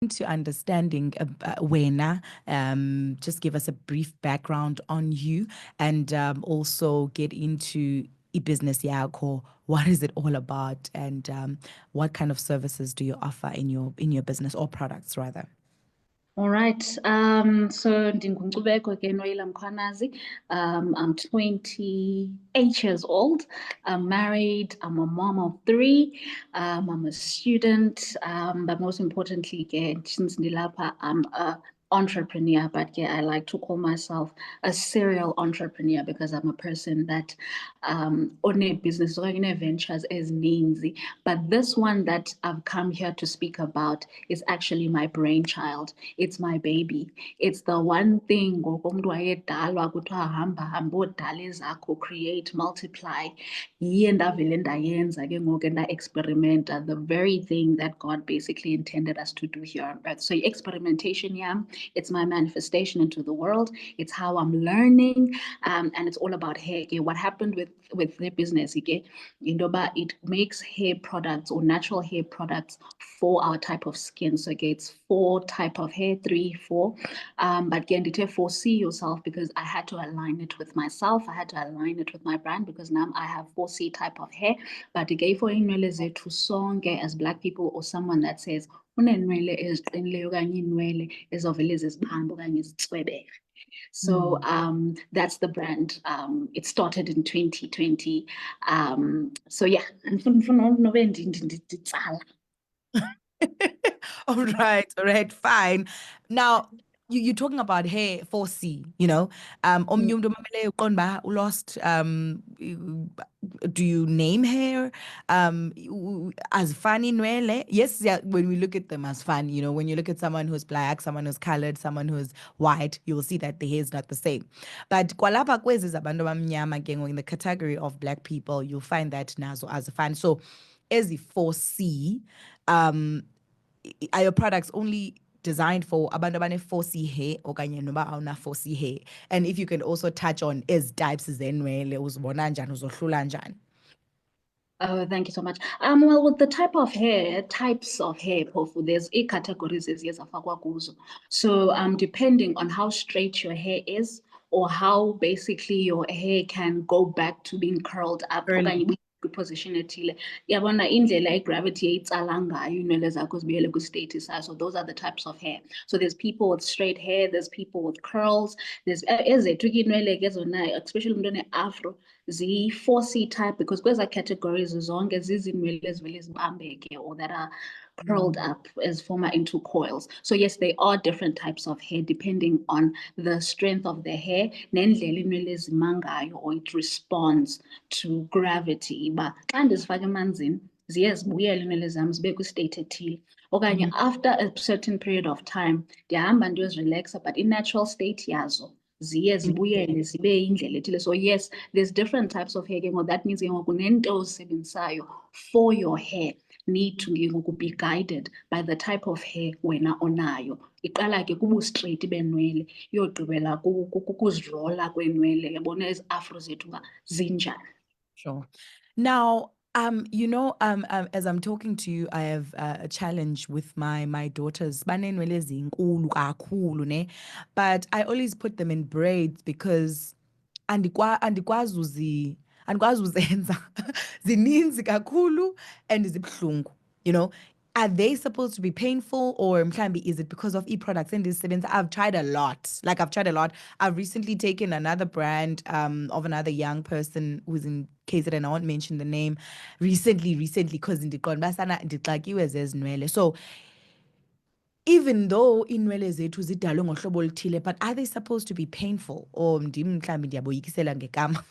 to understanding Wena, just give us a brief background on you and also get into business yakho. What is it all about, and what kind of services do you offer in your business, or products rather? All right. So ndinguNkcubeko ke Noyela Mkhwanazi. I'm 28 years old. I'm married. I'm a mom of three. I'm a student. But most importantly, ke since ndilapha, I'm a entrepreneur, but yeah, I like to call myself a serial entrepreneur because I'm a person that own business or ventures as ezininzi. But this one that I've come here to speak about is actually my brainchild. It's my baby. It's the one thing ngokomntu wayedalwa kuthiwa hamba hamba odala ezakho, create, multiply. Yiye ndavele ndayenza ke ngoku nda-experimenta the very thing that God basically intended us to do here on earth. So experimentation yam, it's my manifestation into the world. It's how I'm learning, and it's all about hair. Okay? What happened with the business, okay? It makes hair products or natural hair products for our type of skin. So okay, it's 4 type of hair, 3, 4. But again, did foresee yourself because I had to align it with myself. I had to align it with my brand because now I have 4C type of hair. But again, for inwele zethu sonke as Black people, or someone that says unenwele eziqinileyo okanye inwele ezovele zizibambe okanye zitswebeke. So that's the brand. It started in 2020. So yeah, All right, fine. Now, you're talking about hair 4C, omnye umuntu omameleyo uqonda uba ulost, do you name hair as funny nwele? Yes, yeah, when we look at them as fun, when you look at someone who's black, someone who's colored, someone who's white, you'll see that the hair is not the same. But kwalapha kwezi zabantu abamnyama ke in the category of Black people, you'll find that nazo as fun. So as the 4C, are your products only designed for abantu abane 4C hair okanye noba awuna 4C hair? And if you can also touch on ezi types zenwele, uzibona njani, uzohlula njani? Oh, thank you so much. Well, with the types of hair, Pofu, there's categories as yes kuzo. So depending on how straight your hair is or how basically your hair can go back to being curled up position ethile, yabona indlela igravity eyitsala ngayo inwele zakho zibuyele kwi-state sayo. So those are the types of hair. So there's people with straight hair, there's people with curls, there's ezethu ke inwele ke zona, especially umuntu one-afro, Z4C type, because kweza categories zonke zizinwele ezivele zibambeke or that are curled up as former into coils. So yes, there are different types of hair depending on the strength of the hair, nendlela inwele ezima ngayo, or it responds to gravity. But xa ndizifaka emanzini ziye zibuyele inwele zam zibe kwi-state ethile. Okanye after a certain period of time ndiyahamba ndiyozirelaxa, but in-natural state yazo ziye zibuyele zibe indlela ethile. So yes, there's different types of hair. That means kunento ozisebenzisayo for your hair need to be guided by the type of hair wena onayo. Iqala ke kubu-straight benwele yogqibela kukuzirola kwenwele, yabona ezi afro zethu uba zinjani. Sure. Now, as I'm talking to you, I have a challenge with my daughters. Banenwele zinkulu kakhulu ne, but I always put them in braids because andikwazi uzenza zininzi kakhulu and zibuhlungu, Are they supposed to be painful, or mhlambi is it because of e-products and this? I've tried a lot. I've recently taken another brand of another young person who's in KZN, and I won't mention the name. Recently, because ndixakiwe zezinwele. So even though inwele zethu zidalwe ngohlobo oluthile, but are they supposed to be painful, or ndim mhlambi ndiyaboyikisela ngegama?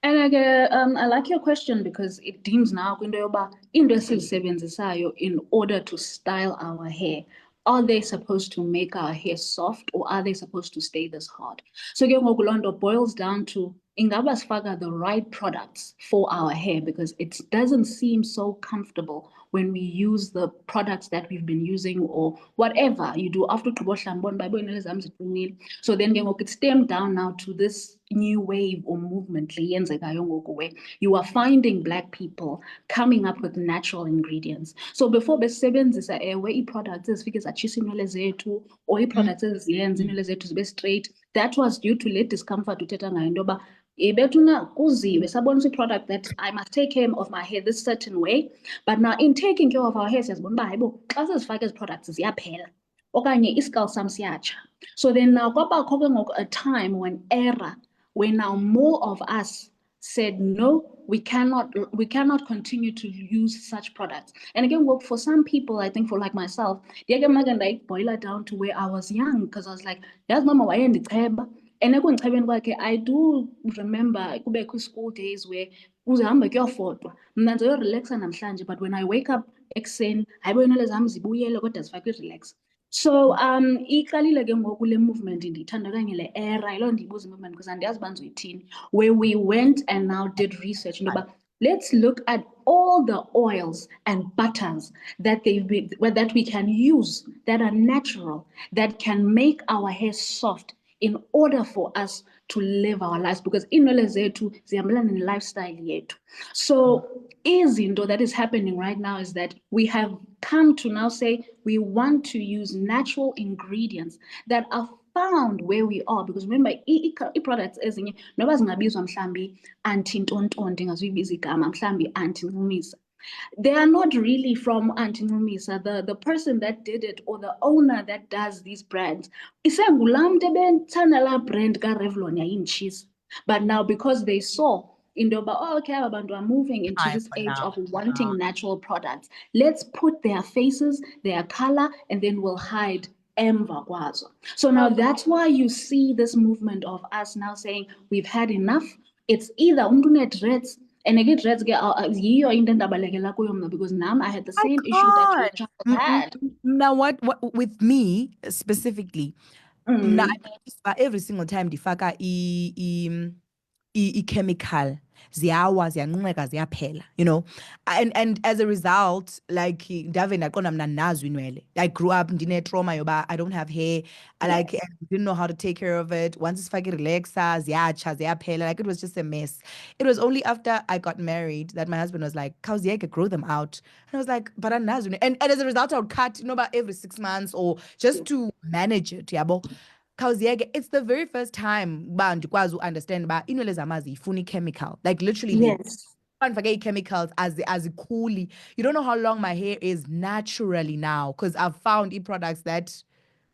And I like your question because it deems now into yoba into esizisebenzisayo in order to style our hair. Are they supposed to make our hair soft, or are they supposed to stay this hard? So ke ngoku loo nto boils down to ingaba sifaka the right products for our hair, because it doesn't seem so comfortable when we use the products that we've been using or whatever you do after so then it stemmed down now to this new wave or movement where you are finding Black people coming up with natural ingredients. So before besebenzisa ii-products ezifike zatshisa iinwele zethu or ii-products eziyenza iinwele zethu zibe straight, that was due to le discomfort uthetha ngayo into yoba bethuna kuziwe saboniswa i-product that I must take care of my hair this certain way, but now in taking care of our hair siyazibona uba hayibo xa sizifaka ezi products ziyaphela okanye isikal sam siyatsha. So then now kwabakho ke ngoku a time when now more of us said no, we cannot continue to use such products. And again, for some people, I think for like myself, boil it down to where I was young, because I was like, yes, mama, why and I do remember school days where uzahamba kuyofotwa mna ndizoyorelaxa namhlanje, but when I wake up ekuseni hayibo iinwele zam zibuyele kodwa zifakwe relax. So iqalile ke ngoku le movement ndiyithanda okanye le era yiloo ndiyibuza movement because andiyazi uba ndizoyithini, where we went and now did research into yoba let's look at all the oils and butters that that we can use that are natural, that can make our hair soft in order for us to live our lives, because iinwele zethu zihambelana ne-lifestyle yethu. So izinto that is happening right now is that we have come to now say we want to use natural ingredients that are found where we are, because remember ii-products ezinye noba zingabizwa mhlambi anti-ntonto ndingazuyibiza igama mhlambi anti-ncumisa, they are not really from anti-Ncumisa. The person that did it or the owner that does these brands isengulaa mntu ebethanda laa brand kaRevlon yayimtshisa, but now because they saw into yoba okay, aba bantu are moving into this age of wanting natural products, let's put their faces, their color, and then we'll hide emva kwazo. So now that's why you see this movement of us now saying we've had enough. It's either umntu une-dreads, and again, dreads get yiyo into endabalekela kuyo mna, because now I had the same issue that your child had. Now what with me specifically, now every single time ndifaka i-chemical ziyawa ziyanqunqeka ziyaphela, you know, and as a result, like ndave ndaqonda mna nazo inwele. I grew up ndine-trauma yoba I don't have hair, I didn't know how to take care of it. Once sifake relaxer ziyatsha ziyaphela, like it was just a mess. It was only after I got married that my husband was like, khawuziyeke, grow them out. And I was like, but anazo. And as a result I would cut, you know, about every 6 months or just to manage it, yabo. Khawuziyeke, it's the very first time uba ndikwazi understand uba iinwele zam aziyifuni chemical, like literally Yes. can't forget chemicals as coolly. You don't know how long my hair is naturally now, because I've found products that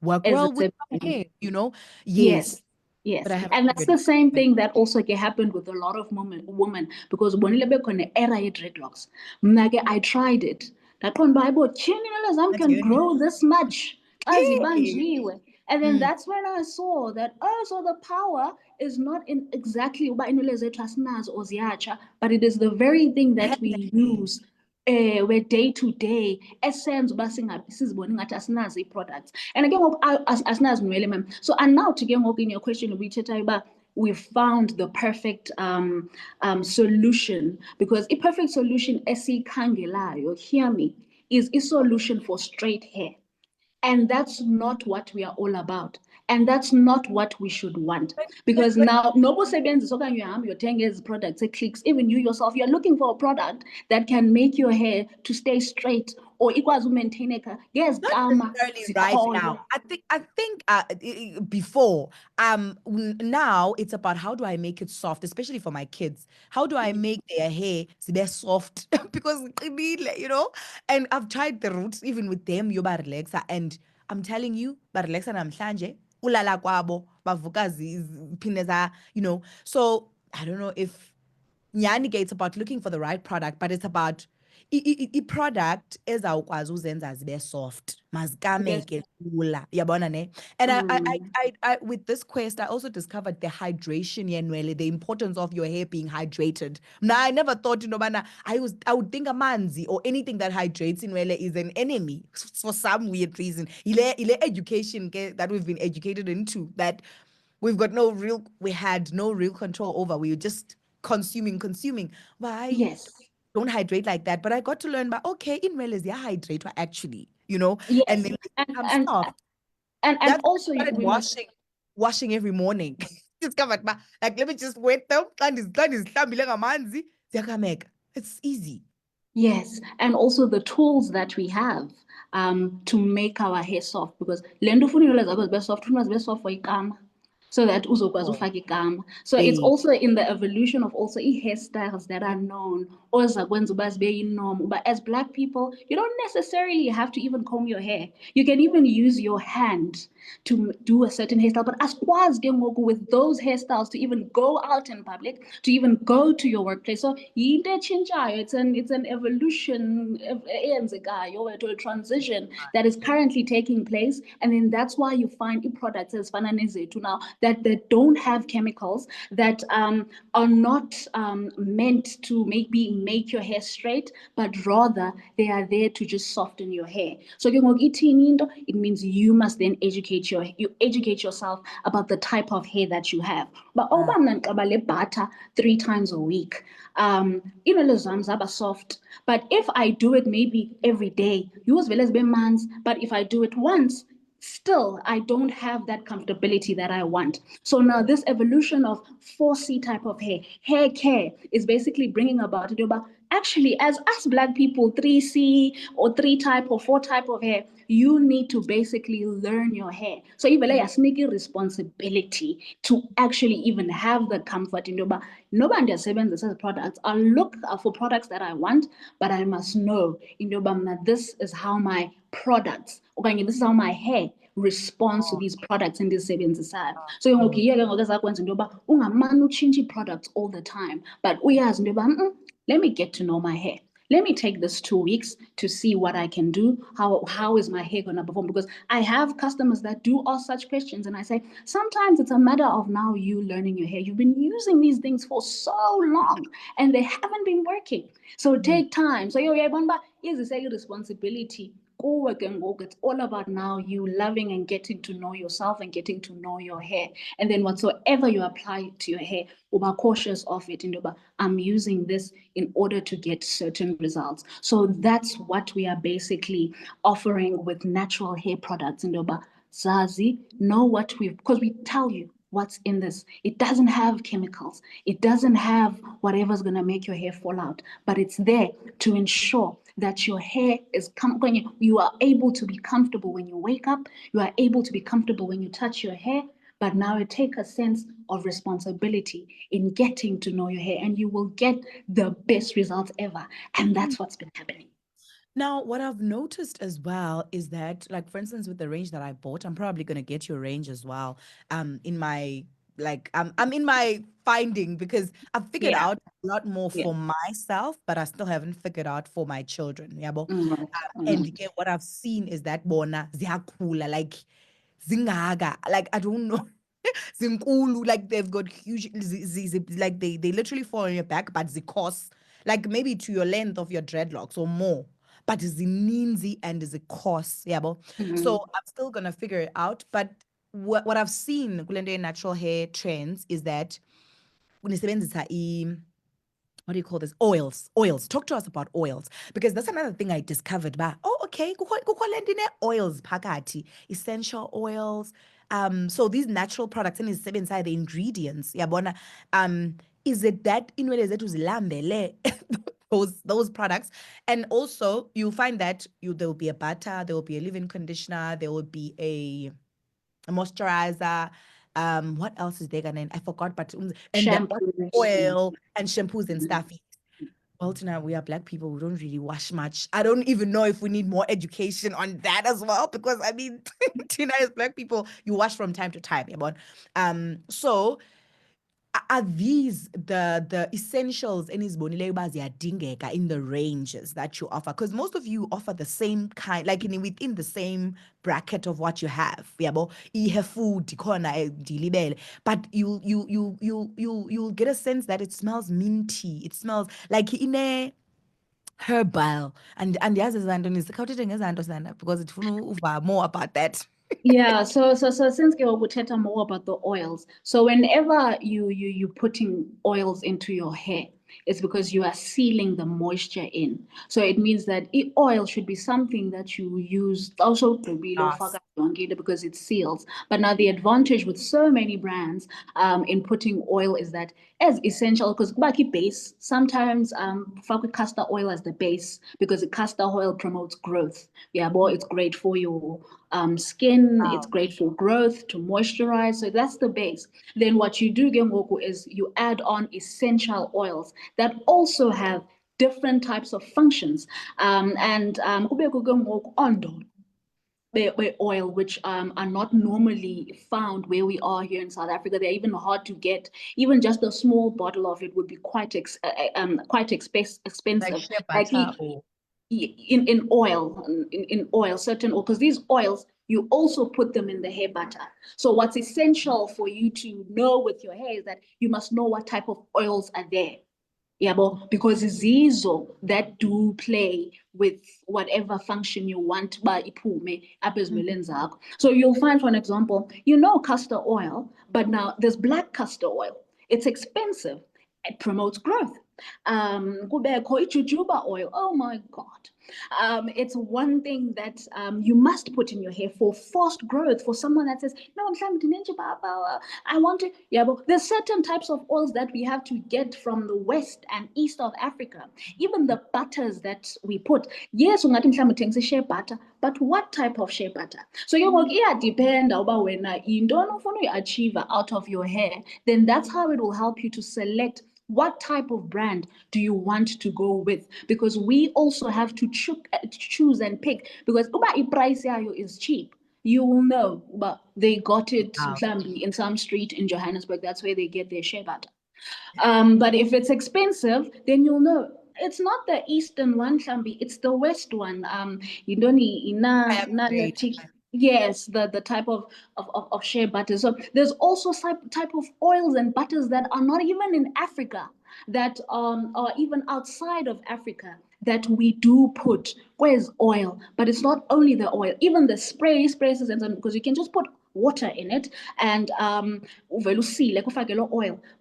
work well with my hair, you know. Yes. But I have and that's the same thing that also happened with a lot of women, because bonile bekhona era ye-dreadlocks. Mna ke I tried it, ndaqonda uba hayibo tshini iinwele zam can grow this much xa zibanjiwe. And then that's when I saw that, so the power is not in exactly uba iinwele zethu asinazo or ziyatsha, but it is the very thing that we use where day to day esenza uba sizibone ngathi asinazo ii-products. And again, asinazo nwele ma'am. So and now to get in your question, ubuyithethayo uba we found the perfect solution, because a perfect solution esiyikhangelayo, hear me, is a solution for straight hair. And that's not what we are all about. And that's not what we should want. Because now, nobo sebenzisa okanye uhambe uyothenga ezi products clicks, even you yourself, you're looking for a product that can make your hair to stay straight or ikwazi umaintaineka ngezigama right now. I think before now it's about how do I make it soft, especially for my kids. How do I make their hair zibe soft? Because you know, and I've tried the roots even with them yoba relaxer, and I'm telling you, ba relaxer namhlanje ulala kwabo bavuka ziphinde, you know. So I don't know if nyani it's about looking for the right product, but it's about i-product ezawukwazi uzenza zibe soft, mazikameke lula, yabona ne. And I with this quest I also discovered the hydration yenwele, the importance of your hair being hydrated. Now I never thought, you know, I would think amanzi or anything that hydrates inwele is an enemy for some weird reason. Ile education that we've been educated into, that we had no real control over. We were just consuming. Why? Yes. don't hydrate like that. But I got to learn, but okay, in is yeah, hydrate actually, you know, and Yes, then they and become and soft. and That's also why I started we must. washing every morning. It's covered, but like let me just wet them. It's easy. Yes, and also the tools that we have to make our hair soft, because le nto ufuna iinwele zakho zibe soft, ufuna zibe soft for ikama, so that uzokwazi Oh, ufaka ikama. So it's babe. also in the evolution of also hairstyles that are known oza kwenza uba zibe yinorm. But as Black people, you don't necessarily have to even comb your hair. You can even use your hand to do a certain hairstyle. But asikwazi ke ngoku with those hairstyles to even go out in public, to even go to your workplace. So yinto etshintshayo. It's an evolution eyenzekayo, a transition that is currently taking place. And then that's why you find products as fana nezethu now that they don't have chemicals, that are not meant to make your hair straight, but rather they are there to just soften your hair. So it means you must then educate yourself about the type of hair that you have. But butter 3 times a week, iinwele zam zaba soft. But if I do it maybe every day, yours vele zibe manzi. But if I do it once, still I don't have that comfortability that I want. So now this evolution of 4C type of hair care is basically bringing about it about actually, as us Black people, 3C or 3 type or 4 type of hair, you need to basically learn your hair. So even like a sneaky responsibility to actually even have the comfort in your back. Nobody has seven this products. I'll look for products that I want, but I must know in your bum that this is how my products, okay, this is how my hair responds to these products in this sebenzisayo. So Oh. ke ngoku ezakwenza into yoba ungamane utshintshe products all the time, but uyazi into yoba let me get to know my hair. Let me take this 2 weeks to see what I can do. How is my hair going to perform? Because I have customers that do ask such questions, and I say sometimes it's a matter of now you learning your hair. You've been using these things for so long, and they haven't been working. So take time. So is a responsibility. It's all about now you loving and getting to know yourself and getting to know your hair. And then whatsoever you apply to your hair, uba cautious of it. And I'm using this in order to get certain results. So that's what we are basically offering with natural hair products. And Zazi, know what because we tell you what's in this. It doesn't have chemicals. It doesn't have whatever's going to make your hair fall out, but it's there to ensure that your hair is when you are able to be comfortable when you wake up, you are able to be comfortable when you touch your hair, but now it takes a sense of responsibility in getting to know your hair, and you will get the best results ever. And that's what's been happening. Now, what I've noticed as well is that, like, for instance, with the range that I bought, I'm probably gonna get your range as well. In my I'm in my finding because I've figured Yeah. out a lot more Yeah. for myself, but I still haven't figured out for my children. Yeah, but and Mm. again, what I've seen is that bona ziyakhula, like zingaga, like I don't know. Zinkulu, like they've got huge, like they literally fall on your back, but the cost, like maybe to your length of your dreadlocks or more, but zininzi and the cost, yeah, so I'm still gonna figure it out. But what I've seen kulento natural hair trends is that unisebenzisa what do you call this? Oils. Talk to us about oils because that's another thing I discovered. But oh, okay, kukho le nto oils phakathi, essential oils. So these natural products and inside the ingredients. Yabona. Is it that inwele zethu zilambele those products? And also you'll find that there will be a butter, there will be a leave-in conditioner, there will be a moisturizer. What else is there gonna? I forgot, but and then Shampoos. oil and shampoos and stuff. Well, tonight we are Black people. We don't really wash much. I don't even know if we need more education on that as well, because I mean, tonight as Black people, you wash from time to time. Yeah, but so are these the essentials ziyadingeka in the ranges that you offer? Because most of you offer the same kind, like within the same bracket of what you have. Yabo, ihe food ikhona ndilibele, but you'll get a sense that it smells minty. It smells like ine herbal, and yazi zanto nizikhawuthethe ngezanto sana because ndifuna uva more about that. Yeah, so since we will more about the oils. So whenever you putting oils into your hair, It's because you are sealing the moisture in. So it means that oil should be something that you use also Yes. because it seals. But now the advantage with so many brands in putting oil is that as essential, because base sometimes with castor oil as the base because the castor oil promotes growth. Yeah, boy, it's great for your skin, it's Wow. great for growth, to moisturize. So that's the base. Then what you do, Gengoku, is you add on essential oils that also have different types of functions. And oil, which are not normally found where we are here in South Africa. They're even hard to get. Even just a small bottle of it would be quite Like expensive. shea Like butter or in oil, in oil, certain oil, because these oils, you also put them in the hair butter. So what's essential for you to know with your hair is that you must know what type of oils are there. Yeah, because zizo that do play with whatever function you want by iphume apha ezimileni zakho. So you'll find, for an example, castor oil, but now there's black castor oil. It's expensive. It promotes growth. Kubekho ijujuba oil. Oh my God. It's one thing that you must put in your hair for fast growth. For someone that says, no, I want to. Yeah, but there's certain types of oils that we have to get from the west and east of Africa. Even the butters that we put. Yes, ungathi mhlawumbe uthengisa shea butter, but what type of shea butter? So ke ngoku iyadependa uba wena yintoni ofuna uyi-achieve out of your hair. Then that's how it will help you to select what type of brand do you want to go with? Because we also have to choose and pick. Because uba price yayo is cheap, you will know, but they got it in some street in Johannesburg. That's where they get their shea butter. But if it's expensive, then you'll know. It's not the eastern one, Shambi, it's the west one. You don't need yes, the type of shea butter. So there's also type of oils and butters that are not even in Africa, that are even outside of Africa, that we do put. Where's oil? But it's not only the oil, even the sprays, because you can just put water in it and oil.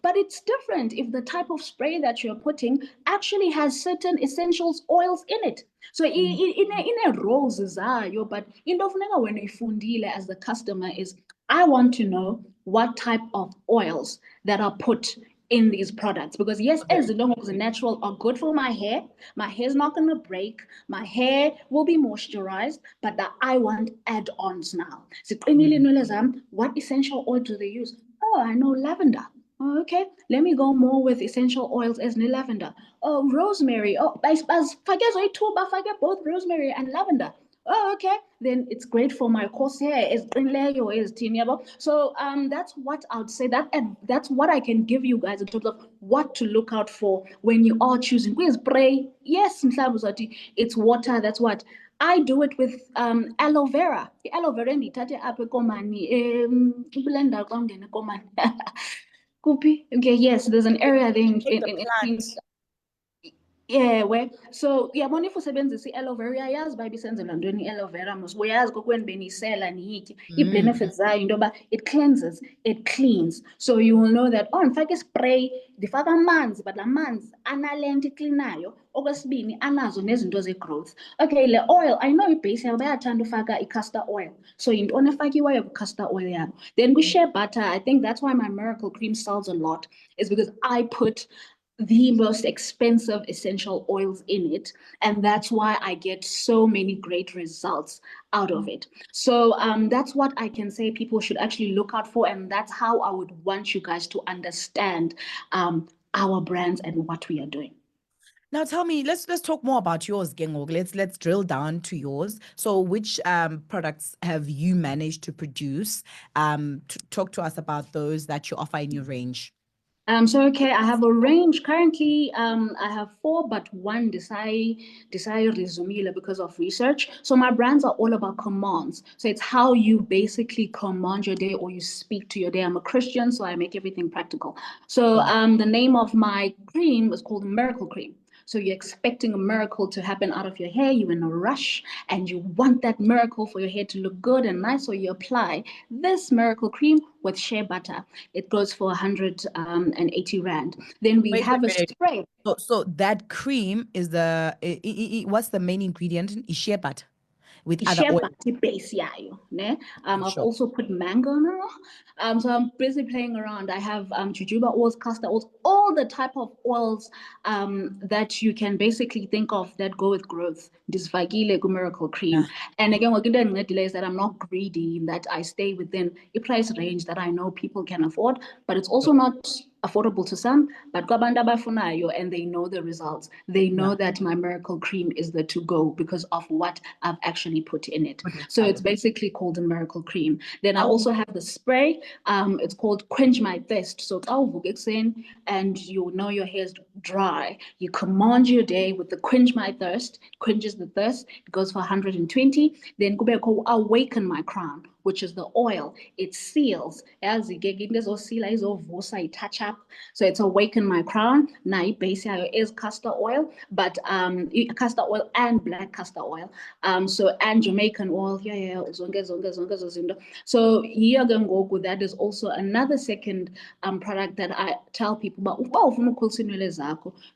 But it's different if the type of spray that you're putting actually has certain essentials oils in it. So in a roles zayo, but into funeka when ifundile as the customer is, I want to know what type of oils that are put in these products, because yes, as long as the natural are good for my hair's not going to break, my hair will be moisturized, but that I want add-ons now. So what essential oil do they use? Oh, I know lavender. Oh, okay, let me go more with essential oils as lavender. Oh, rosemary. Oh, I forget both rosemary and lavender. Oh, okay, then it's great for my coarse hair. So that's what I would say. That's what I can give you guys in terms of what to look out for when you are choosing. Please spray. Yes, it's water. That's what I do it with aloe vera. The aloe vera ndiyithathe apha ekomani blender xa ungena ekomani. Kuphi? Okay, yes, there's an area there in Queens. Yeah, so uyabona if usebenzisa i-aloe vera uyayazi uba ibisenzelwa ntoni i-aloe vera mos uyayazi kokweni benisela niyitye. Ii-benefits zayo into yoba it cleanses, it cleans. So you will know that, oh, ndifake ispray, ndifaka amanzi, but laa manzi anale nto iklinayo. Okwesibini, anazo nezinto ze-growth. Okay, le oil, I know ibheyisi yabo bayathanda ufaka i-castor oil. So yintoni efakiweyo kwi-castor oil yabo. Then we-shea butter, I think that's why my Miracle Cream sells a lot, is because I put the most expensive essential oils in it, and that's why I get so many great results out of it. So that's what I can say people should actually look out for, and that's how I would want you guys to understand our brands and what we are doing. Now tell me, let's talk more about yours, Gengog. Let's drill down to yours. So which products have you managed to produce? Talk to us about those that you offer in your range. Okay, I have a range currently. I have 4, but one decided resumile because of research. So my brands are all about commands. So it's how you basically command your day or you speak to your day. I'm a Christian, so I make everything practical. So the name of my cream is called Miracle Cream. So you're expecting a miracle to happen out of your hair. You're in a rush and you want that miracle for your hair to look good and nice. So you apply this miracle cream with shea butter. It goes for 180 Rand. Then we Wait, have wait, a wait. spray. So that cream is the what's the main ingredient? Is shea butter with other Shea oil. butter base yayo, ne? I've Sure. also put mango now. So I'm busy playing around. I have jojoba oils, castor oils, all the type of oils that you can basically think of that go with growth. This Vagile Miracle Cream. And again, what I delay is that I'm not greedy, in that I stay within a price range that I know people can afford, but it's also not affordable to some, but kwabantu abafunayo, and they know the results. They know that my miracle cream is the to go because of what I've actually put in it. So it's basically called a miracle cream. Then I also have the spray. It's called Quench My Thirst. So and you know your hair's dry, you command your day with the Quench My Thirst, quenches the thirst. It goes for 120. Then go Awaken My Crown, which is the oil. It seals. As you get in this or seal is over, touch up. So it's Awaken My Crown. Now basically is castor oil, but castor oil and black castor oil. So and Jamaican oil. So here that is also another second product that I tell people about.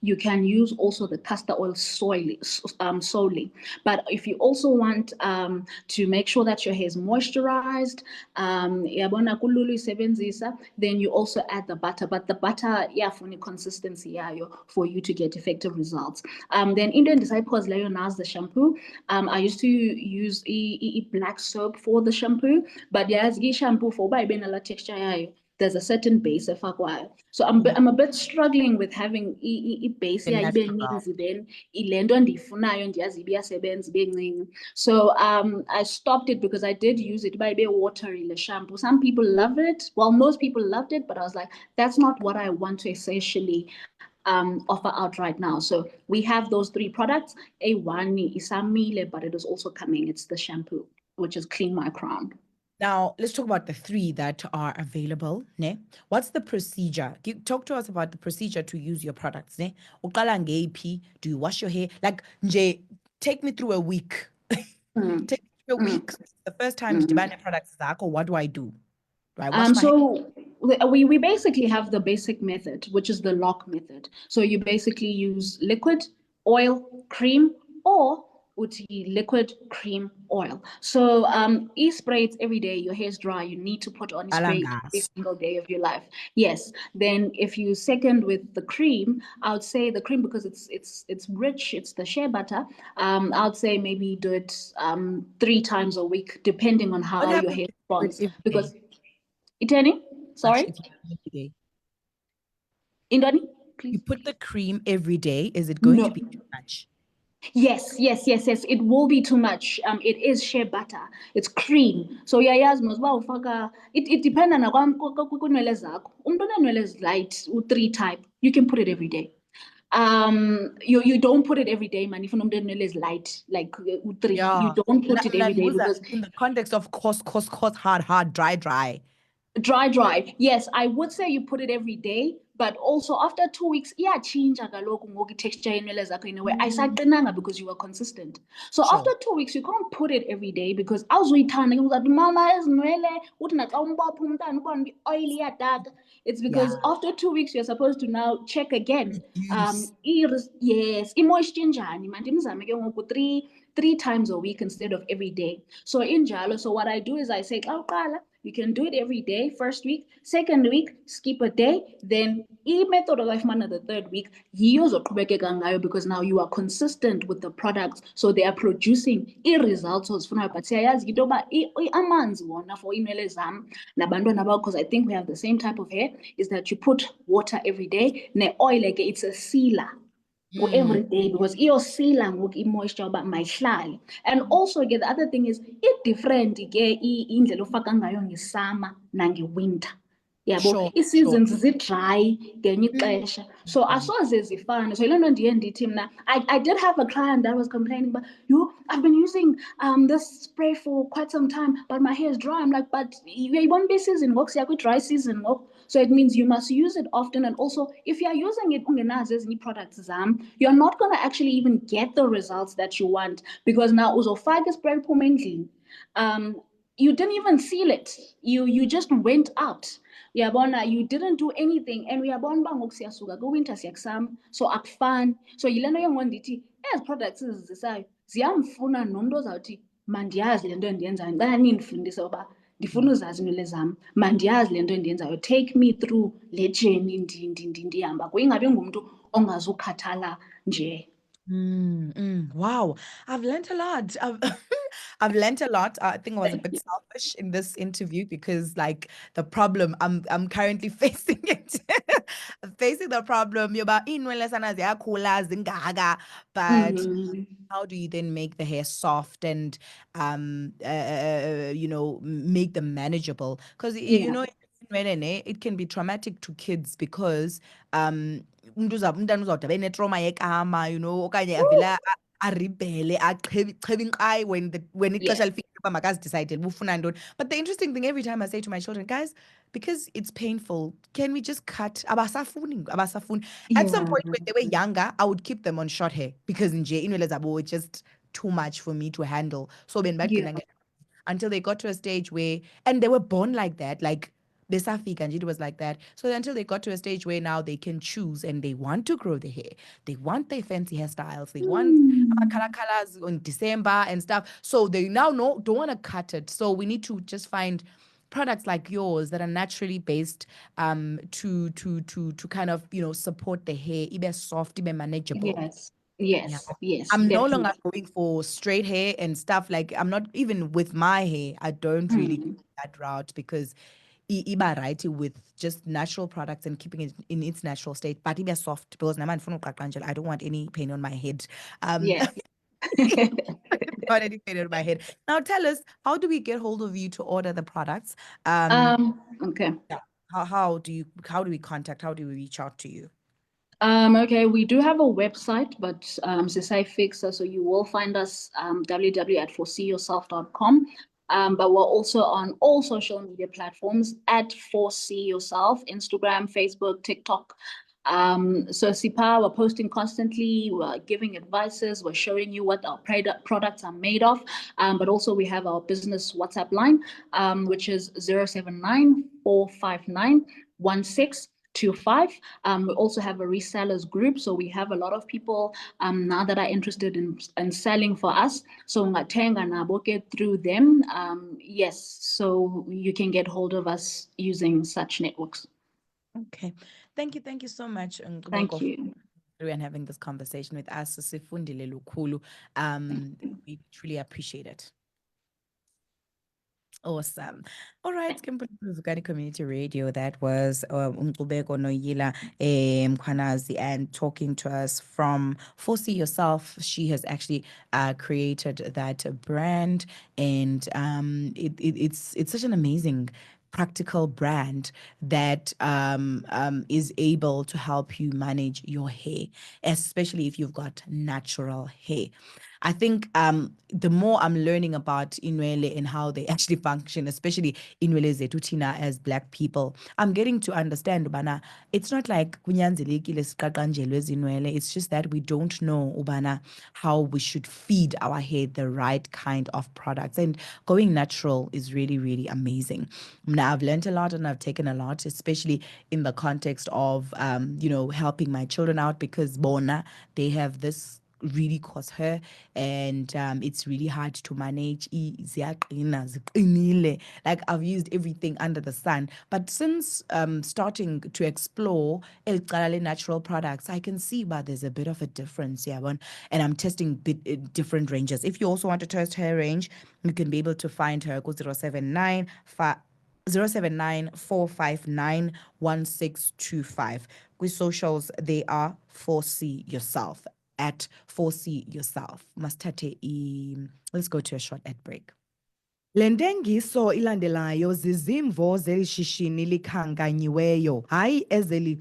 You can use also the castor oil solely. But if you also want to make sure that your hair is moisturized, then you also add the butter. But the butter, for the consistency for you to get effective results. Then Indian Disciples Leonard's the shampoo. I used to use black soap for the shampoo, but shampoo for texture. There's a certain base of agua. So I'm a bit struggling with having base then so I stopped it because I did use it by watery the shampoo. Some people love it. Well, most people loved it, but I was like, that's not what I want to essentially offer out right now. So we have those three products. A1 is Amile, but it is also coming. It's the shampoo, which is Clean My Crown. Now, let's talk about the three that are available. Ne? What's the procedure? Talk to us about the procedure to use your products. Ne? Uqala ngeyiphi? Do you wash your hair? Like, nje, take me through a week. Take me through a week. The first time to buy products, what do I do? Do I wash my hair? So we basically have the basic method, which is the lock method. So you basically use liquid, oil, cream, or liquid, cream, oil. So e-spray it every day. Your hair's dry. You need to put on spray every single day of your life. Yes. Then if you second with the cream, I would say the cream, because it's rich. It's the shea butter. I would say maybe do it 3 times a week, depending on how your hair responds. Because Itani, sorry. Indani, please. You put the cream every day. Is it going to be too much? Yes. It will be too much. It is shea butter. It's cream. So it depends on kunwele zakho. Umuntu onenwele is light, 3 type. You can put it every day. You don't put it every day, man. If umuntu is light, like 3, you don't put it every day because in the context of coarse, hard, dry. Dry. Yes, I would say you put it every day, but also after 2 weeks, change texture in a way. I said because you were consistent. So after 2 weeks, you can't put it every day because I was returning that mama is oily. It's because after 2 weeks, you're supposed to now check again. Yes, moisture 3 times a week instead of every day. So in Jalo, so what I do is I say, you can do it every day, first week, second week, skip a day, then method of life man the third week, because now you are consistent with the products, so they are producing results. But because I think we have the same type of hair, is that you put water every day, oil like it's a sealer. Every day, because iyosila ngoku i-moisture uba mayihlale. And also the other thing is it different indlela ofaka ngayo ngesummer nangewinter. yabo Sure, sure. ii-seasons zi-dry ngenye ixesha so Mm. asoze zifane so yiloo nto ndiye ndithi mna I did have a client that was complaining but I've been using this spray for quite some time but my hair is dry. I'm like, but uyayibona uba i-season ngoku siya kwi-dry season ngoku so it means you must use it often and also if you are using it ungenazo ezinye ii-products zam you're not going to actually even get the results that you want because now uzofaka ispray iphume endlini you didn't even seal it. You just went out. Uyabona, you didn't do anything. And uyabona uba ngoku siyasuka kwi-winter siya kusummer, so akufani. So yile nto yongo ndithi ezi products ezizisayo ziyamfuna nomntu ozawuthi mandiyazi le nto endiyenzayo. Ndicela nindifundise uba ndifuna uzazi iinwele zam. Mandiyazi le nto endiyenzayo. Take me through le journey ndihamba kuyo. Ingabi ngumntu ongazukhathala nje. Wow, I've learned a lot. I've learned a lot. I think I was a Thank bit you. selfish in this interview because, like, the problem I'm currently facing it. Facing the problem. Yoba inwele sana ziyakhula zingaka, but Mhm. how do you then make the hair soft and make them manageable? Because Yeah. it can be traumatic to kids because umntana uzawude abe netroma yekama, okanye avele aribhele achebe inkqayi when Yeah. ixesha lifike uba makazidicayidele uba ufuna ntoni. But the interesting thing, every time I say to my children, guys, because it's painful, can we just cut? Abasafuni. At some point when they were younger, I would keep them on short hair because nje inwele zabo were just too much for me to handle. So Yeah. until they got to a stage where, and they were born like that, like besafika and it was like that. So until they got to a stage where now they can choose and they want to grow their hair, they want their fancy hairstyles, they want colors on December and stuff. So they now don't want to cut it. So we need to just find products like yours that are naturally based to kind of support the hair, ibe soft, ibe manageable. Yes. Yeah. Yes, I'm no longer definitely. going for straight hair and stuff. Like, I'm not even with my hair. I don't really go that route because iba right with just natural products and keeping it in its natural state. But ibe soft because I don't want any pain on my head. Yes. Not any pain on my head. Now tell us, how do we get hold of you to order the products? Okay. Yeah. How do we contact? How do we reach out to you? Okay, we do have a website, but Sisai Fixer, so you will find us www.foreseeyourself.com. But we're also on all social media platforms at Foresee Yourself, Instagram, Facebook, TikTok. So Sipa, we're posting constantly, we're giving advices, we're showing you what our products are made of. But also we have our business WhatsApp line, which is 079 459 1625. We also have a resellers group. So we have a lot of people now that are interested in selling for us. So ngatenga nabo get through them. Yes, so you can get hold of us using such networks. Okay. Thank you so much, Thank you. through and having this conversation with us. Sifundile lukhulu. We truly appreciate it. Awesome. All right, Vukani Community Radio. That was Umqubeko Noyila Mkhwanazi and talking to us from Foresee Yourself. She has actually created that brand, and it's such an amazing practical brand that is able to help you manage your hair, especially if you've got natural hair. I think the more I'm learning about inwele and how they actually function, especially inwele zethu thina as Black people, I'm getting to understand ubana it's not like kunyanzelekile siqaqanjelwe zinwele. It's just that we don't know ubana how we should feed our hair the right kind of products. And going natural is really, really amazing. Now I've learned a lot and I've taken a lot, especially in the context of helping my children out because bona, they have this really coarse hair and it's really hard to manage. Ziyaqina, ziqinile. Like, I've used everything under the sun, but since starting to explore natural products, I can see but there's a bit of a difference, yeah, and I'm testing different ranges. If you also want to test her range, you can be able to find her go 079 459 1625. With socials, they are Foresee Yourself, at Foresee Yourself. Let's go to a short ad break. Le ntengiso ilandelayo zizimvo zeli shishini likhankanyiweyo, hayi ezeli